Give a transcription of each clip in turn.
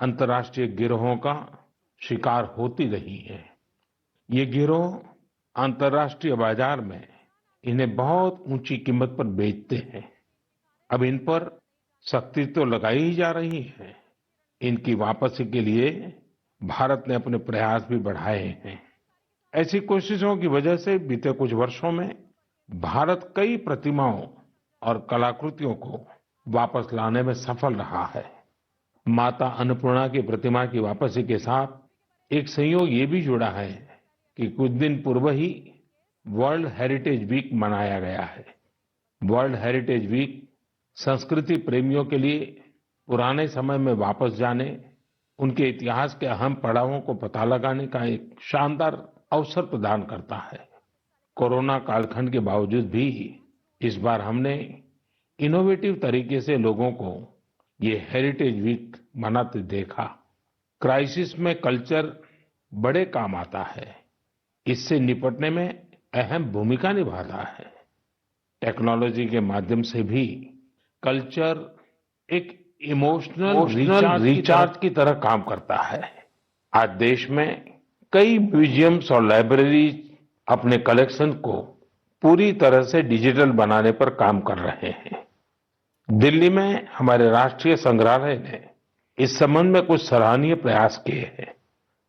अंतर्राष्ट्रीय गिरोहों का शिकार होती रही हैं। ये गिरोह अंतर्राष्ट्रीय बाजार में इन्हें बहुत ऊंची कीमत पर बेचते हैं। अब इन पर सख्ती तो लगाई ही जा रही है। इनकी वापसी के लिए भारत ने अपने प्रयास भी बढ़ाए हैं। ऐसी कोशिशों की वजह से बीते कुछ वर्षों में भारत कई प्रतिमाओं और कलाकृतियों को वापस लाने में सफल रहा है। माता अन्नपूर्णा की प्रतिमा की वापसी के साथ एक संयोग ये भी जुड़ा है कि कुछ दिन पूर्व ही वर्ल्ड हेरिटेज वीक मनाया गया है। वर्ल्ड हेरिटेज वीक संस्कृति प्रेमियों के लिए पुराने समय में वापस जाने, उनके इतिहास के अहम पड़ावों को पता लगाने का एक शानदार अवसर प्रदान करता है। कोरोना कालखंड के बावजूद भी इस बार हमने इनोवेटिव तरीके से लोगों को ये हेरिटेज वीक मनाते देखा। क्राइसिस में कल्चर बड़े काम आता है। इससे निपटने में अहम भूमिका निभाता है। टेक्नोलॉजी के माध्यम से भी कल्चर एक इमोशनल रिचार्ज की तरह काम करता है। आज देश में कई म्यूजियम्स और लाइब्रेरीज अपने कलेक्शन को पूरी तरह से डिजिटल बनाने पर काम कर रहे हैं। दिल्ली में हमारे राष्ट्रीय संग्रहालय ने इस संबंध में कुछ सराहनीय प्रयास किए हैं।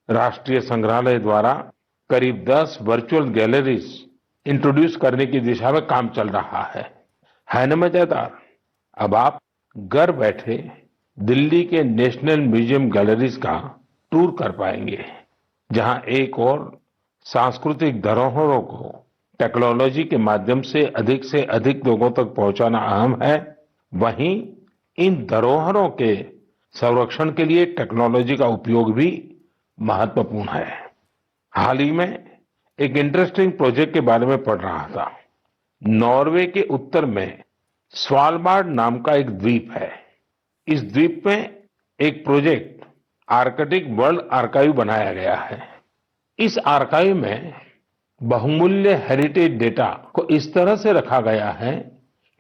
राष्ट्रीय संग्रहालय द्वारा करीब 10 वर्चुअल गैलरीज इंट्रोड्यूस करने की दिशा में काम चल रहा है ना मजेदार। अब आप घर बैठे दिल्ली के नेशनल म्यूजियम गैलरीज का टूर कर पाएंगे, जहां एक और सांस्कृतिक धरोहरों को टेक्नोलॉजी के माध्यम से अधिक लोगों तक पहुंचाना अहम है। वहीं इन धरोहरों के संरक्षण के लिए टेक्नोलॉजी का उपयोग भी महत्वपूर्ण है। हाल ही में एक इंटरेस्टिंग प्रोजेक्ट के बारे में पढ़ रहा था। नॉर्वे के उत्तर में स्वालबार्ड नाम का एक द्वीप है। इस द्वीप में एक प्रोजेक्ट आर्कटिक वर्ल्ड आर्काइव बनाया गया है। इस आर्काइव में बहुमूल्य हेरिटेज डेटा को इस तरह से रखा गया है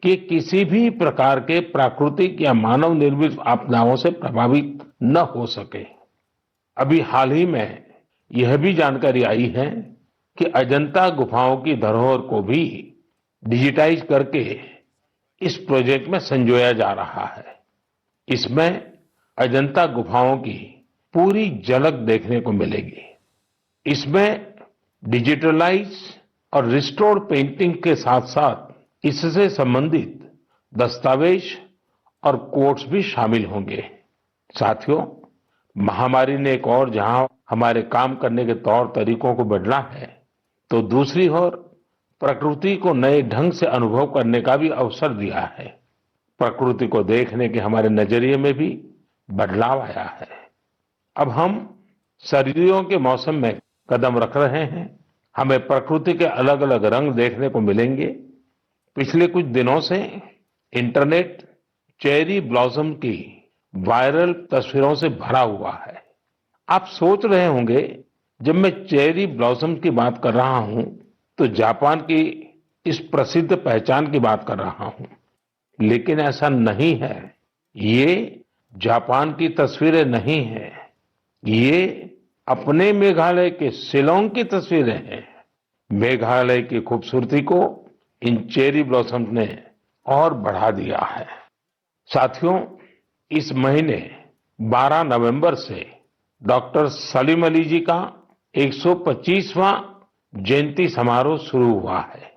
कि किसी भी प्रकार के प्राकृतिक या मानव निर्मित आपदाओं से प्रभावित न हो सके। अभी हाल ही में यह भी जानकारी आई है कि अजंता गुफाओं की धरोहर को भी डिजिटाइज करके इस प्रोजेक्ट में संजोया जा रहा है। इसमें अजंता गुफाओं की पूरी झलक देखने को मिलेगी। इसमें डिजिटलाइज और रिस्टोर्ड पेंटिंग के साथ साथ इससे संबंधित दस्तावेज और कोट्स भी शामिल होंगे। साथियों, महामारी ने एक और जहां हमारे काम करने के तौर तरीकों को बदला है, तो दूसरी ओर प्रकृति को नए ढंग से अनुभव करने का भी अवसर दिया है। प्रकृति को देखने के हमारे नजरिए में भी बदलाव आया है। अब हम सर्दियों के मौसम में कदम रख रहे हैं। हमें प्रकृति के अलग अलग रंग देखने को मिलेंगे। पिछले कुछ दिनों से इंटरनेट चेरी ब्लॉसम की वायरल तस्वीरों से भरा हुआ है। आप सोच रहे होंगे, जब मैं चेरी ब्लॉसम की बात कर रहा हूं तो जापान की इस प्रसिद्ध पहचान की बात कर रहा हूं, लेकिन ऐसा नहीं है। ये जापान की तस्वीरें नहीं है, ये अपने मेघालय के शिलांग की तस्वीरें हैं। मेघालय की खूबसूरती को इन चेरी ब्लॉसम ने और बढ़ा दिया है। साथियों, इस महीने 12 नवंबर से डॉक्टर सलीम अली जी का 125वां जयंती समारोह शुरू हुआ है।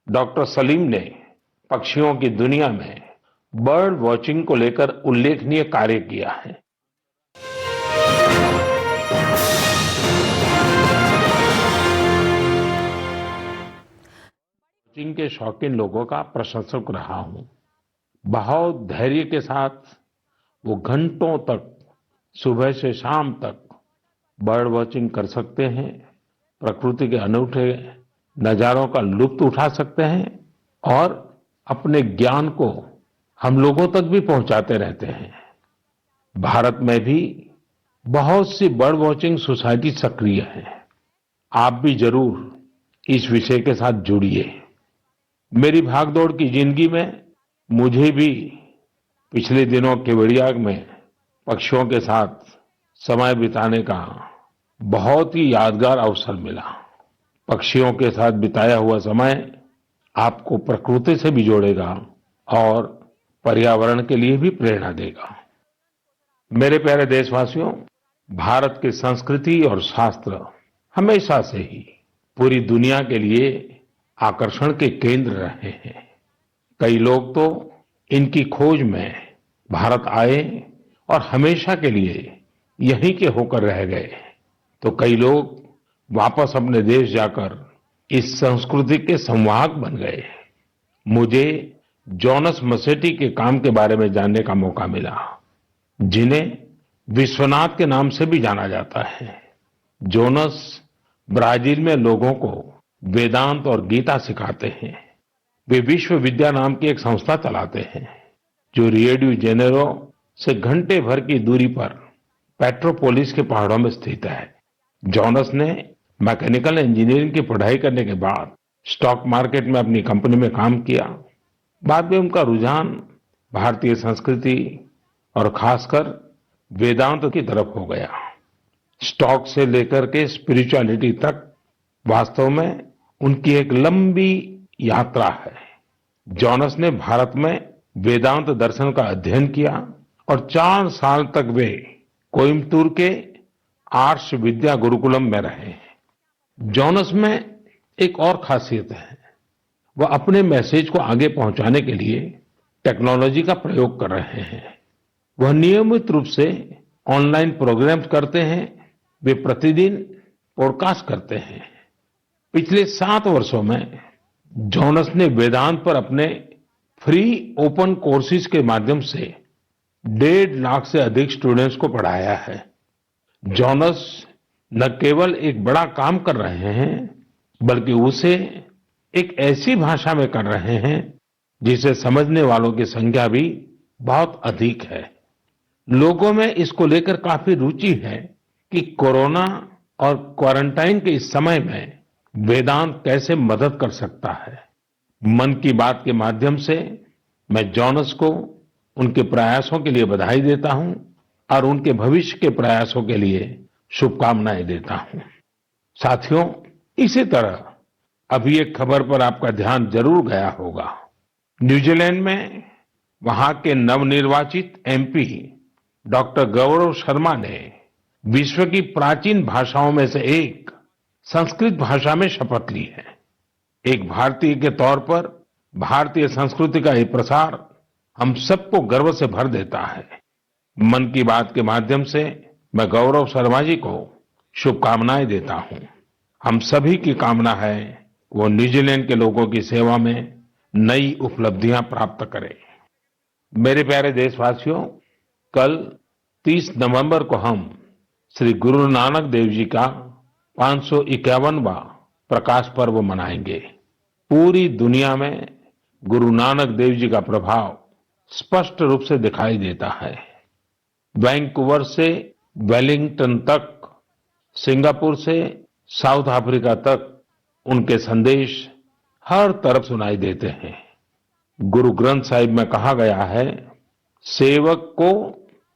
डॉक्टर सलीम ने पक्षियों की दुनिया में बर्ड वॉचिंग को लेकर उल्लेखनीय कार्य किया है। वॉचिंग के शौकीन लोगों का प्रशंसक रहा हूं। बहुत धैर्य के साथ वो घंटों तक, सुबह से शाम तक बर्ड वॉचिंग कर सकते हैं, प्रकृति के अनूठे नजारों का लुत्फ उठा सकते हैं और अपने ज्ञान को हम लोगों तक भी पहुंचाते रहते हैं। भारत में भी बहुत सी बर्ड वॉचिंग सोसाइटी सक्रिय है। आप भी जरूर इस विषय के साथ जुड़िए। मेरी भागदौड़ की जिंदगी में मुझे भी पिछले दिनों केवड़िया में पक्षियों के साथ समय बिताने का बहुत ही यादगार अवसर मिला। पक्षियों के साथ बिताया हुआ समय आपको प्रकृति से भी जोड़ेगा और पर्यावरण के लिए भी प्रेरणा देगा। मेरे प्यारे देशवासियों, भारत की संस्कृति और शास्त्र हमेशा से ही पूरी दुनिया के लिए आकर्षण के केंद्र रहे हैं। कई लोग तो इनकी खोज में भारत आए और हमेशा के लिए यहीं के होकर रह गए, तो कई लोग वापस अपने देश जाकर इस संस्कृति के संवाहक बन गए। मुझे जोनस मसेट्टी के काम के बारे में जानने का मौका मिला, जिन्हें विश्वनाथ के नाम से भी जाना जाता है। जोनस ब्राजील में लोगों को वेदांत और गीता सिखाते हैं। वे विश्व विद्या नाम की एक संस्था चलाते हैं, जो रियो डी जेनेरो से घंटे भर की दूरी पर पेट्रोपोलिस के पहाड़ों में स्थित है। जोनस ने मैकेनिकल इंजीनियरिंग की पढ़ाई करने के बाद स्टॉक मार्केट में अपनी कंपनी में काम किया। बाद में उनका रुझान भारतीय संस्कृति और खासकर वेदांत की तरफ हो गया। स्टॉक से लेकर के स्पिरिचुअलिटी तक वास्तव में उनकी एक लंबी यात्रा है। जोनस ने भारत में वेदांत दर्शन का अध्ययन किया और 4 साल तक वे कोयम्बतूर के आर्ष विद्या गुरुकुलम में रहे। जोनस में एक और खासियत है, वह अपने मैसेज को आगे पहुंचाने के लिए टेक्नोलॉजी का प्रयोग कर रहे हैं। वह नियमित रूप से ऑनलाइन प्रोग्राम्स करते हैं। वे प्रतिदिन पॉडकास्ट करते हैं। पिछले 7 वर्षों में जोनस ने वेदांत पर अपने फ्री ओपन कोर्सेज के माध्यम से 1.5 लाख से अधिक स्टूडेंट्स को पढ़ाया है। जोनस न केवल एक बड़ा काम कर रहे हैं, बल्कि उसे एक ऐसी भाषा में कर रहे हैं जिसे समझने वालों की संख्या भी बहुत अधिक है। लोगों में इसको लेकर काफी रुचि है कि कोरोना और क्वारंटाइन के इस समय में वेदांत कैसे मदद कर सकता है। मन की बात के माध्यम से मैं जोनस को उनके प्रयासों के लिए बधाई देता हूं और उनके भविष्य के प्रयासों के लिए शुभकामनाएं देता हूं। साथियों, इसी तरह अभी एक खबर पर आपका ध्यान जरूर गया होगा। न्यूजीलैंड में वहां के नवनिर्वाचित एमपी डॉक्टर गौरव शर्मा ने विश्व की प्राचीन भाषाओं में से एक संस्कृत भाषा में शपथ ली है। एक भारतीय के तौर पर भारतीय संस्कृति का ये प्रसार हम सबको गर्व से भर देता है। मन की बात के माध्यम से मैं गौरव शर्मा जी को शुभकामनाएं देता हूं। हम सभी की कामना है वो न्यूजीलैंड के लोगों की सेवा में नई उपलब्धियां प्राप्त करें। मेरे प्यारे देशवासियों, कल 30 नवंबर को हम श्री गुरु नानक देव जी का 551वां प्रकाश पर्व मनाएंगे। पूरी दुनिया में गुरु नानक देव जी का प्रभाव स्पष्ट रूप से दिखाई देता है। वैंकूवर से वेलिंगटन तक, सिंगापुर से साउथ अफ्रीका तक उनके संदेश हर तरफ सुनाई देते हैं। गुरु ग्रंथ साहिब में कहा गया है, सेवक को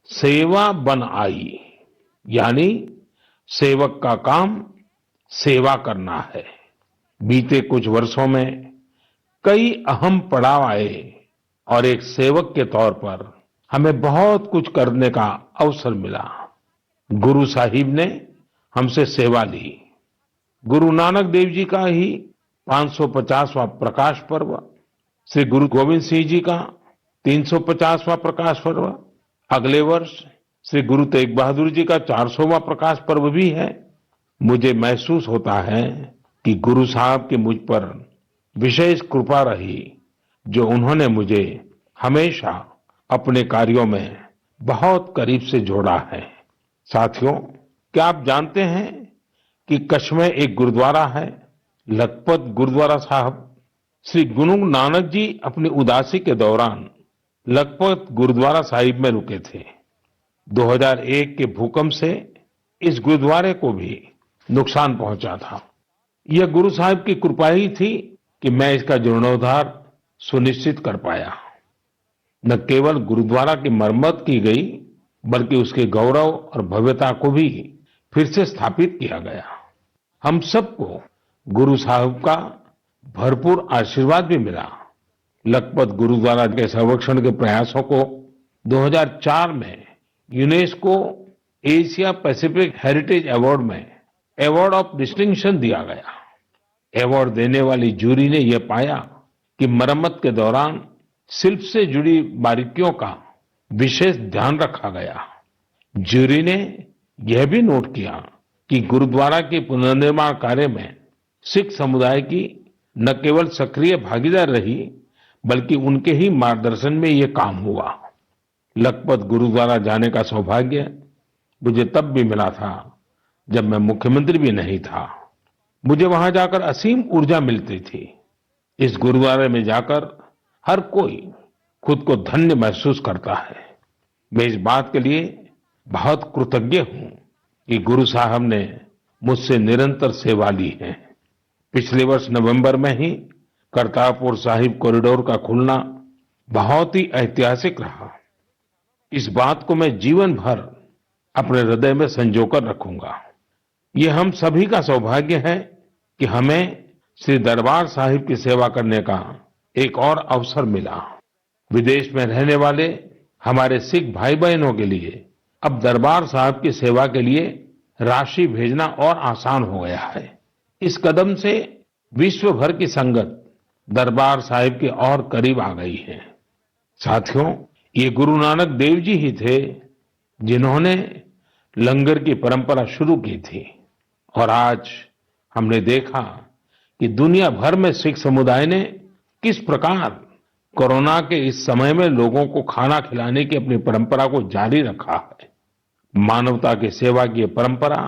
सेवा बन आई, यानी सेवक का काम सेवा करना है। बीते कुछ वर्षों में कई अहम पड़ाव आए और एक सेवक के तौर पर हमें बहुत कुछ करने का अवसर मिला। गुरु साहिब ने हमसे सेवा ली। गुरु नानक देव जी का ही 550वां प्रकाश पर्व, श्री गुरु गोविंद सिंह जी का 350वां प्रकाश पर्व, अगले वर्ष श्री गुरु तेग बहादुर जी का 400वां प्रकाश पर्व भी है। मुझे महसूस होता है कि गुरु साहब की मुझ पर विशेष कृपा रही, जो उन्होंने मुझे हमेशा अपने कार्यों में बहुत करीब से जोड़ा है। साथियों, क्या आप जानते हैं कि कच्छ में एक गुरुद्वारा है, लखपत गुरुद्वारा साहब। श्री गुरु नानक जी अपनी उदासी के दौरान लखपत गुरुद्वारा साहिब में रुके थे। 2001 के भूकंप से इस गुरुद्वारे को भी नुकसान पहुंचा था। यह गुरु साहिब की कृपा ही थी कि मैं इसका जीर्णोद्धार सुनिश्चित कर पाया। न केवल गुरुद्वारा की मरम्मत की गई, बल्कि उसके गौरव और भव्यता को भी फिर से स्थापित किया गया। हम सबको गुरु साहब का भरपूर आशीर्वाद भी मिला। लखपत गुरुद्वारा के संरक्षण के प्रयासों को 2004 में UNESCO Asia Pacific heritage award में अवार्ड ऑफ डिस्टिंक्शन दिया गया। अवार्ड देने वाली जूरी ने यह पाया कि मरम्मत के दौरान शिल्प से जुड़ी बारीकियों का विशेष ध्यान रखा गया। जूरी ने यह भी नोट किया कि गुरुद्वारा के पुनर्निर्माण कार्य में सिख समुदाय की न केवल सक्रिय भागीदार रही, बल्कि उनके ही मार्गदर्शन में ये काम हुआ। लखपत गुरुद्वारा जाने का सौभाग्य मुझे तब भी मिला था जब मैं मुख्यमंत्री भी नहीं था। मुझे वहां जाकर असीम ऊर्जा मिलती थी। इस गुरुद्वारे में जाकर हर कोई खुद को धन्य महसूस करता है। मैं इस बात के लिए बहुत कृतज्ञ हूं कि गुरु साहब ने मुझसे निरंतर सेवा ली है। पिछले वर्ष नवंबर में ही करतारपुर साहिब कॉरिडोर का खुलना बहुत ही ऐतिहासिक रहा। इस बात को मैं जीवन भर अपने हृदय में संजोकर रखूंगा। ये हम सभी का सौभाग्य है कि हमें श्री दरबार साहिब की सेवा करने का एक और अवसर मिला। विदेश में रहने वाले हमारे सिख भाई बहनों के लिए अब दरबार साहिब की सेवा के लिए राशि भेजना और आसान हो गया है। इस कदम से विश्व भर की संगत दरबार साहिब के और करीब आ गई है। साथियों, ये गुरु नानक देव जी ही थे जिन्होंने लंगर की परंपरा शुरू की थी, और आज हमने देखा कि दुनिया भर में सिख समुदाय ने किस प्रकार कोरोना के इस समय में लोगों को खाना खिलाने की अपनी परंपरा को जारी रखा है। मानवता की सेवा की यह परंपरा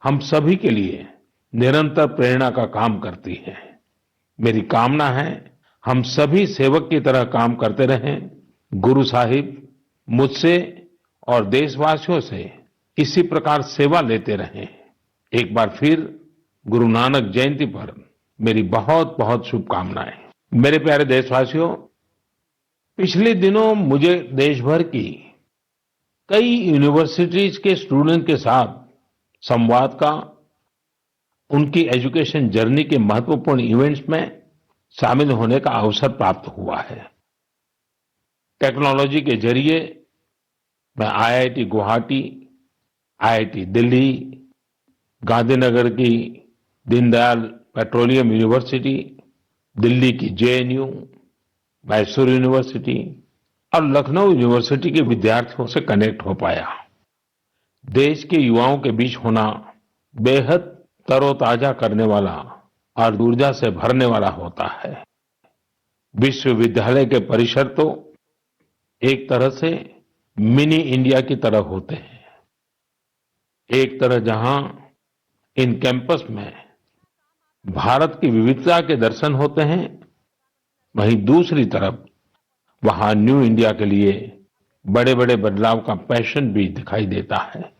हम सभी के लिए निरंतर प्रेरणा का काम करती है। मेरी कामना है हम सभी सेवक की तरह काम करते रहें। गुरु साहिब मुझसे और देशवासियों से इसी प्रकार सेवा लेते रहें। एक बार फिर गुरु नानक जयंती पर मेरी बहुत बहुत शुभकामनाएं। मेरे प्यारे देशवासियों, पिछले दिनों मुझे देश भर की कई यूनिवर्सिटीज के स्टूडेंट के साथ संवाद का, उनकी एजुकेशन जर्नी के महत्वपूर्ण इवेंट्स में शामिल होने का अवसर प्राप्त हुआ है। टेक्नोलॉजी के जरिए मैं आईआईटी गुवाहाटी, आईआईटी दिल्ली, गांधीनगर की दीनदयाल पेट्रोलियम यूनिवर्सिटी, दिल्ली की जेएनयू, मैसूर यूनिवर्सिटी और लखनऊ यूनिवर्सिटी के विद्यार्थियों से कनेक्ट हो पाया। देश के युवाओं के बीच होना बेहद तरोताजा करने वाला और ऊर्जा से भरने वाला होता है। विश्वविद्यालय के परिसर तो एक तरह से मिनी इंडिया की तरह होते हैं। एक तरह जहां इन कैंपस में भारत की विविधता के दर्शन होते हैं, वहीं दूसरी तरफ वहां न्यू इंडिया के लिए बड़े बड़े बदलाव का पैशन भी दिखाई देता है।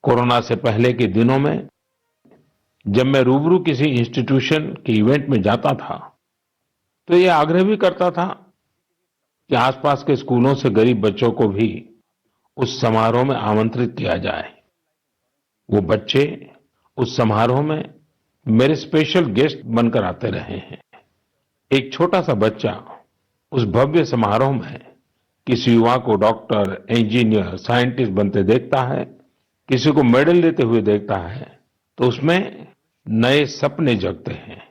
कोरोना से पहले के दिनों में जब मैं रूबरू किसी इंस्टीट्यूशन के इवेंट में जाता था तो ये आग्रह भी करता था कि आसपास के स्कूलों से गरीब बच्चों को भी उस समारोह में आमंत्रित किया जाए। वो बच्चे उस समारोह में मेरे स्पेशल गेस्ट बनकर आते रहे हैं। एक छोटा सा बच्चा उस भव्य समारोह में किसी युवा को डॉक्टर, इंजीनियर, साइंटिस्ट बनते देखता है, किसी को मेडल लेते हुए देखता है, तो उसमें नए सपने जगते हैं।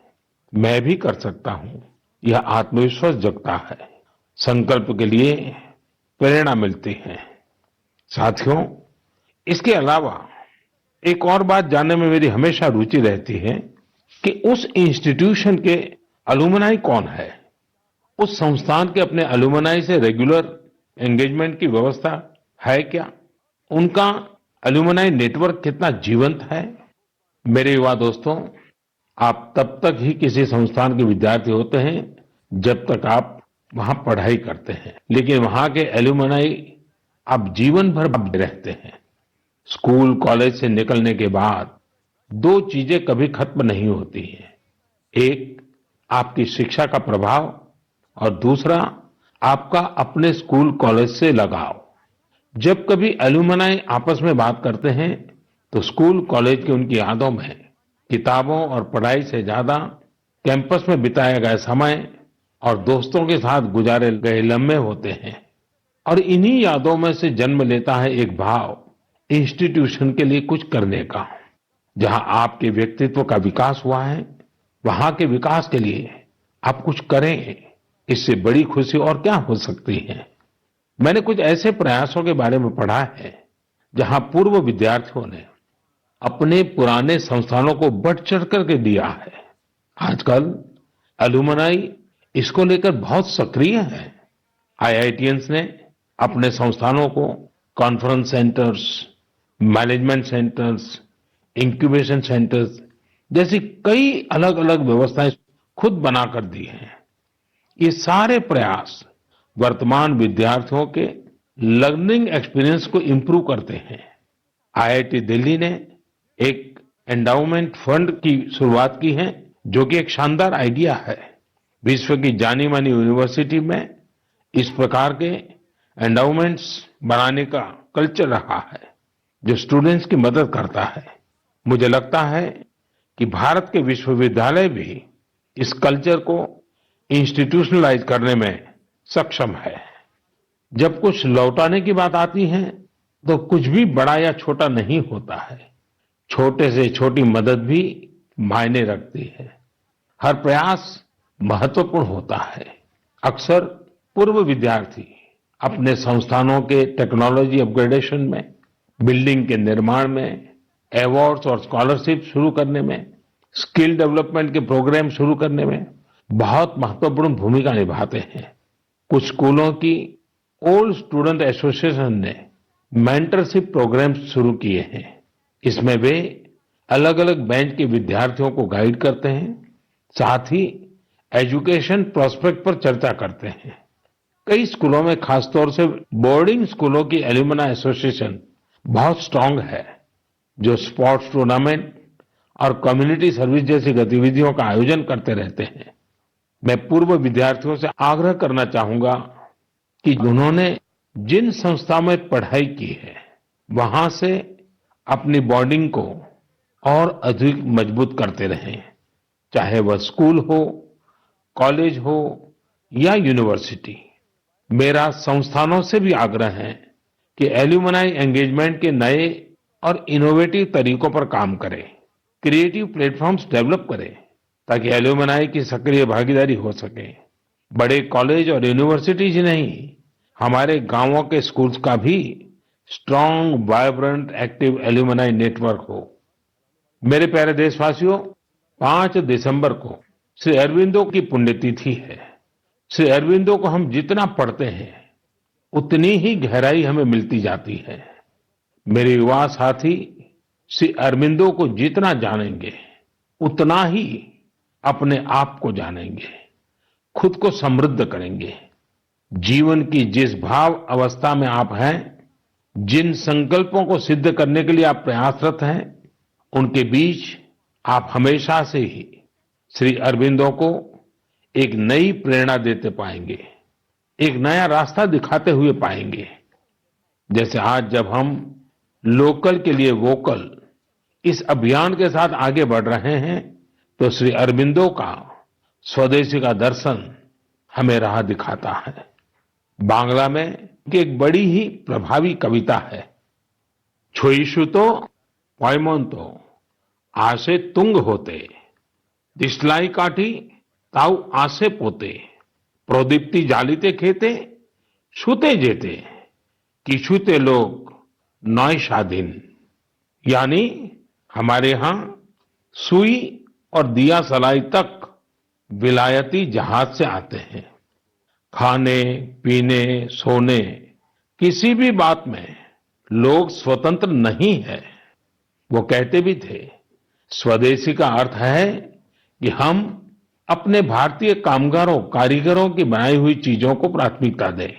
मैं भी कर सकता हूं, यह आत्मविश्वास जगता है। संकल्प के लिए प्रेरणा मिलती है। साथियों, इसके अलावा एक और बात जानने में मेरी हमेशा रुचि रहती है कि उस इंस्टीट्यूशन के अलुमनाई कौन है। उस संस्थान के अपने अलुमनाई से रेगुलर एंगेजमेंट की व्यवस्था है क्या? उनका अलुमनाई नेटवर्क कितना जीवंत है? मेरे युवा दोस्तों, आप तब तक ही किसी संस्थान के विद्यार्थी होते हैं जब तक आप वहां पढ़ाई करते हैं, लेकिन वहां के एल्यूमनाई आप जीवन भर बने रहते हैं। स्कूल, कॉलेज से निकलने के बाद दो चीजें कभी खत्म नहीं होती हैं। एक, आपकी शिक्षा का प्रभाव, और दूसरा, आपका अपने स्कूल, कॉलेज से लगाव। जब कभी एल्यूमनाई आपस में बात करते हैं तो स्कूल कॉलेज की उनकी यादों में किताबों और पढ़ाई से ज्यादा कैंपस में बिताया गया समय और दोस्तों के साथ गुजारे गए लम्हे होते हैं। और इन्हीं यादों में से जन्म लेता है एक भाव इंस्टीट्यूशन के लिए कुछ करने का। जहां आपके व्यक्तित्व का विकास हुआ है, वहां के विकास के लिए आप कुछ करें। इससे बड़ी खुशी और क्या हो सकती है। मैंने कुछ ऐसे प्रयासों के बारे में पढ़ा है जहां पूर्व विद्यार्थियों ने अपने पुराने संस्थानों को बढ़ चढ़ करके दिया है। आजकल एल्यूमनाई इसको लेकर बहुत सक्रिय है। आईआईटियंस ने अपने संस्थानों को conference centres, management centres, incubation centres जैसी कई अलग अलग व्यवस्थाएं खुद बनाकर दी हैं। ये सारे प्रयास वर्तमान विद्यार्थियों के लर्निंग एक्सपीरियंस को इम्प्रूव करते हैं। आईआईटी दिल्ली ने एक एंडाउमेंट फंड की शुरुआत की है, जो कि एक शानदार आइडिया है। विश्व की जानी मानी यूनिवर्सिटी में इस प्रकार के एंडाउमेंट्स बनाने का कल्चर रहा है, जो स्टूडेंट्स की मदद करता है। मुझे लगता है कि भारत के विश्वविद्यालय भी इस कल्चर को इंस्टीट्यूशनलाइज करने में सक्षम है। जब कुछ लौटाने की बात आती है तो कुछ भी बड़ा या छोटा नहीं होता है। छोटे से छोटी मदद भी मायने रखती है। हर प्रयास महत्वपूर्ण होता है। अक्सर पूर्व विद्यार्थी अपने संस्थानों के टेक्नोलॉजी अपग्रेडेशन में, बिल्डिंग के निर्माण में, अवार्ड्स और स्कॉलरशिप शुरू करने में, स्किल डेवलपमेंट के प्रोग्राम शुरू करने में बहुत महत्वपूर्ण भूमिका निभाते हैं। कुछ स्कूलों की ओल्ड स्टूडेंट एसोसिएशन ने मेंटरशिप प्रोग्राम शुरू किए हैं। इसमें वे अलग अलग बैच के विद्यार्थियों को गाइड करते हैं, साथ ही एजुकेशन प्रोस्पेक्ट पर चर्चा करते हैं। कई स्कूलों में, खासतौर से बोर्डिंग स्कूलों की एल्यूमनाई एसोसिएशन बहुत स्ट्रांग है, जो स्पोर्ट्स टूर्नामेंट और कम्युनिटी सर्विस जैसी गतिविधियों का आयोजन करते रहते हैं। मैं पूर्व विद्यार्थियों से आग्रह करना चाहूंगा कि उन्होंने जिन संस्था में पढ़ाई की है, वहां से अपनी बॉन्डिंग को और अधिक मजबूत करते रहें। चाहे वह स्कूल हो, कॉलेज हो या यूनिवर्सिटी। मेरा संस्थानों से भी आग्रह है कि एल्यूमनाई एंगेजमेंट के नए और इनोवेटिव तरीकों पर काम करें, क्रिएटिव प्लेटफॉर्म्स डेवलप करें, ताकि एल्यूमनाई की सक्रिय भागीदारी हो सके। बड़े कॉलेज और यूनिवर्सिटीज ही नहीं, हमारे गांवों के स्कूल्स का भी strong, vibrant, active alumni network हो। मेरे प्यारे देशवासियों, 5 दिसंबर को श्री अरविंदो की पुण्यतिथि है। श्री अरविंदो को हम जितना पढ़ते हैं, उतनी ही गहराई हमें मिलती जाती है। मेरे युवा साथी श्री अरविंदो को जितना जानेंगे, उतना ही अपने आप को जानेंगे, खुद को समृद्ध करेंगे। जीवन की जिस भाव अवस्था में आप हैं, जिन संकल्पों को सिद्ध करने के लिए आप प्रयासरत हैं, उनके बीच आप हमेशा से ही श्री अरविंदो को एक नई प्रेरणा देते पाएंगे, एक नया रास्ता दिखाते हुए पाएंगे। जैसे आज जब हम लोकल के लिए वोकल इस अभियान के साथ आगे बढ़ रहे हैं, तो श्री अरबिंदो का स्वदेशी का दर्शन हमें राह दिखाता है। बांग्ला में एक बड़ी ही प्रभावी कविता है, छोईशुतो पॉयमोंतो आसे तुंग होते, दिसलाई काठी ताऊ आसे पोते, प्रोदीप्ति जालिते खेते छूते जेते, किछुते लोग नौ शादीन। यानी हमारे यहां सुई और दिया सलाई तक विलायती जहाज से आते हैं। खाने, पीने, सोने, किसी भी बात में लोग स्वतंत्र नहीं है। वो कहते भी थे, स्वदेशी का अर्थ है कि हम अपने भारतीय कामगारों, कारीगरों की बनाई हुई चीजों को प्राथमिकता दें।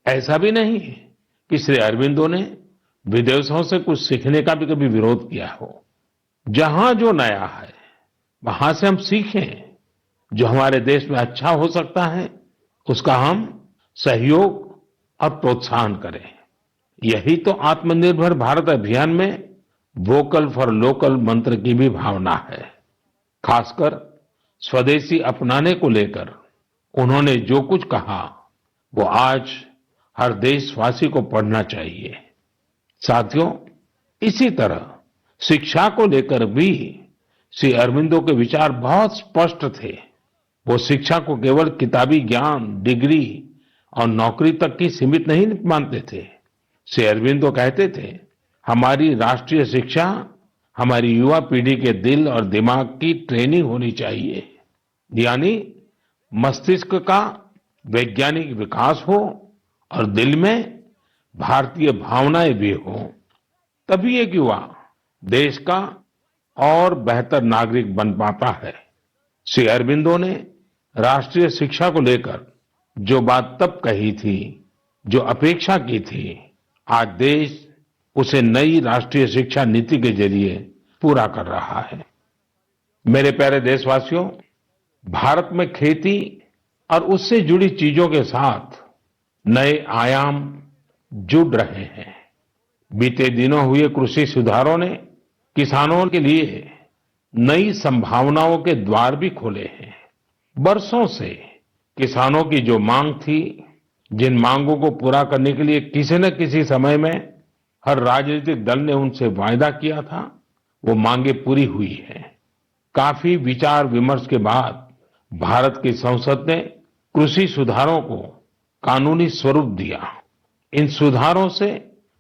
ऐसा भी नहीं कि श्री अरबिंदो ने विदेशों से कुछ सीखने का भी कभी विरोध किया हो। जहां जो नया है, वहां से हम सीखें। जो हमारे देश में अच्छा हो सकता है, उसका हम सहयोग और प्रोत्साहन करें। यही तो आत्मनिर्भर भारत अभियान में वोकल फॉर लोकल मंत्र की भी भावना है। खासकर स्वदेशी अपनाने को लेकर उन्होंने जो कुछ कहा वो आज हर देशवासी को पढ़ना चाहिए। साथियों, इसी तरह शिक्षा को लेकर भी श्री अरबिंदो के विचार बहुत स्पष्ट थे। वो शिक्षा को केवल किताबी ज्ञान, डिग्री और नौकरी तक की सीमित नहीं मानते थे। श्री अरबिंदो कहते थे, हमारी राष्ट्रीय शिक्षा हमारी युवा पीढ़ी के दिल और दिमाग की ट्रेनिंग होनी चाहिए, यानी मस्तिष्क का वैज्ञानिक विकास हो और दिल में भारतीय भावनाएं भी हो। तभी एक युवा देश का और बेहतर नागरिक बन पाता है। श्री अरबिंदो ने राष्ट्रीय शिक्षा को लेकर जो बात तब कही थी, जो अपेक्षा की थी, आज देश उसे नई राष्ट्रीय शिक्षा नीति के जरिए पूरा कर रहा है। मेरे प्यारे देशवासियों, भारत में खेती और उससे जुड़ी चीजों के साथ नए आयाम जुड़ रहे हैं। बीते दिनों हुए कृषि सुधारों ने किसानों के लिए नई संभावनाओं के द्वार भी खोले हैं। बरसों से किसानों की जो मांग थी, जिन मांगों को पूरा करने के लिए किसी न किसी समय में हर राजनीतिक दल ने उनसे वायदा किया था, वो मांगे पूरी हुई हैं। काफी विचार विमर्श के बाद भारत की संसद ने कृषि सुधारों को कानूनी स्वरूप दिया। इन सुधारों से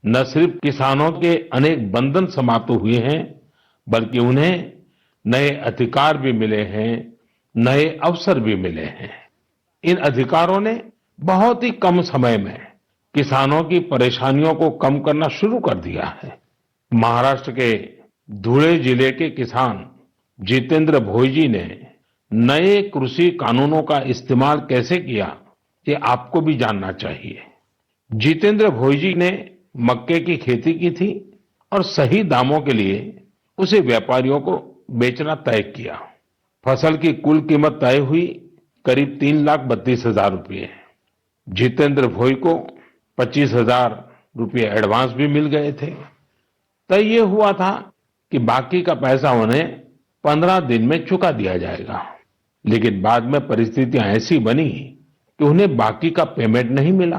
न सिर्फ किसानों के अनेक बंधन समाप्त हुए हैं, बल्कि उन्हें नए अधिकार भी मिले हैं, नए अवसर भी मिले हैं। इन अधिकारों ने बहुत ही कम समय में किसानों की परेशानियों को कम करना शुरू कर दिया है। महाराष्ट्र के धुले जिले के किसान जितेंद्र भोई ने नए कृषि कानूनों का इस्तेमाल कैसे किया, ये आपको भी जानना चाहिए। जितेंद्र भोई ने मक्के की खेती की थी और सही दामों के लिए उसे व्यापारियों को बेचना तय किया। फसल की कुल कीमत तय हुई करीब 3,32,000 रुपये। जितेंद्र भोई को 25,000 रुपये एडवांस भी मिल गए थे। तय ये हुआ था कि बाकी का पैसा उन्हें 15 दिन में चुका दिया जाएगा। लेकिन बाद में परिस्थितियां ऐसी बनी कि उन्हें बाकी का पेमेंट नहीं मिला।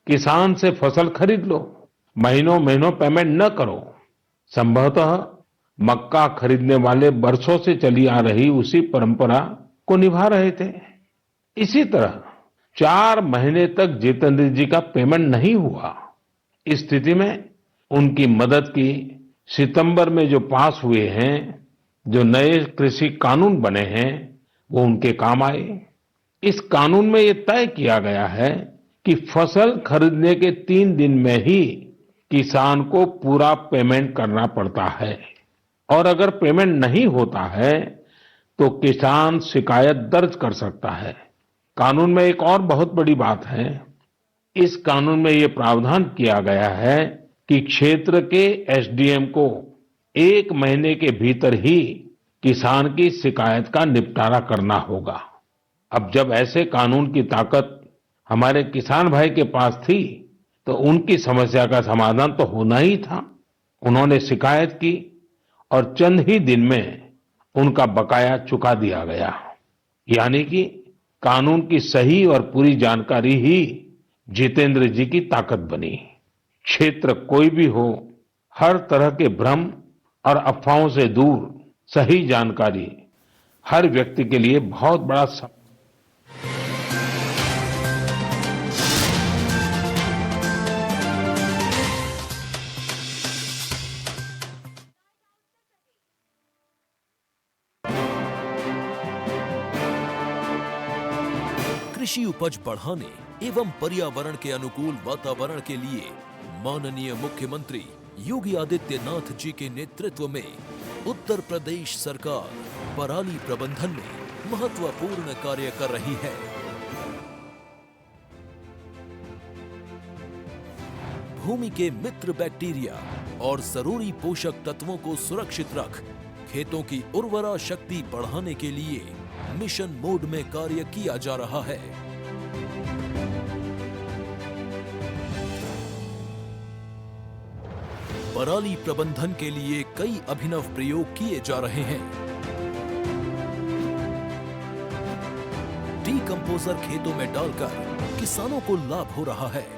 किसान से फसल खरीद लो, महीनों महीनों पेमेंट न करो। संभवतः मक्का खरीदने वाले बरसों से चली आ रही उसी परंपरा को निभा रहे थे। इसी तरह 4 महीने तक जितेंद्र जी का पेमेंट नहीं हुआ। इस स्थिति में उनकी मदद की सितंबर में जो पास हुए हैं, जो नए कृषि कानून बने हैं, वो उनके काम आए। इस कानून में ये तय किया गया है कि फसल खरीदने के 3 दिन में ही किसान को पूरा पेमेंट करना पड़ता है और अगर पेमेंट नहीं होता है तो किसान शिकायत दर्ज कर सकता है। कानून में एक और बहुत बड़ी बात है। इस कानून में ये प्रावधान किया गया है कि क्षेत्र के एसडीएम को 1 महीने के भीतर ही किसान की शिकायत का निपटारा करना होगा। अब जब ऐसे कानून की ताकत हमारे किसान भाई के पास थी, तो उनकी समस्या का समाधान तो होना ही था। उन्होंने शिकायत की और चंद ही दिन में उनका बकाया चुका दिया गया। यानी कि कानून की सही और पूरी जानकारी ही जितेंद्र जी की ताकत बनी। क्षेत्र कोई भी हो, हर तरह के भ्रम और अफवाहों से दूर सही जानकारी हर व्यक्ति के लिए बहुत बड़ा कृषि उपज बढ़ाने एवं पर्यावरण के अनुकूल वातावरण के लिए माननीय मुख्यमंत्री योगी आदित्यनाथ जी के नेतृत्व में उत्तर प्रदेश सरकार पराली प्रबंधन में महत्वपूर्ण कार्य कर रही है। भूमि के मित्र बैक्टीरिया और जरूरी पोषक तत्वों को सुरक्षित रख खेतों की उर्वरा शक्ति बढ़ाने के लिए मिशन मोड में कार्य किया जा रहा है। पराली प्रबंधन के लिए कई अभिनव प्रयोग किए जा रहे हैं। डीकंपोजर खेतों में डालकर किसानों को लाभ हो रहा है।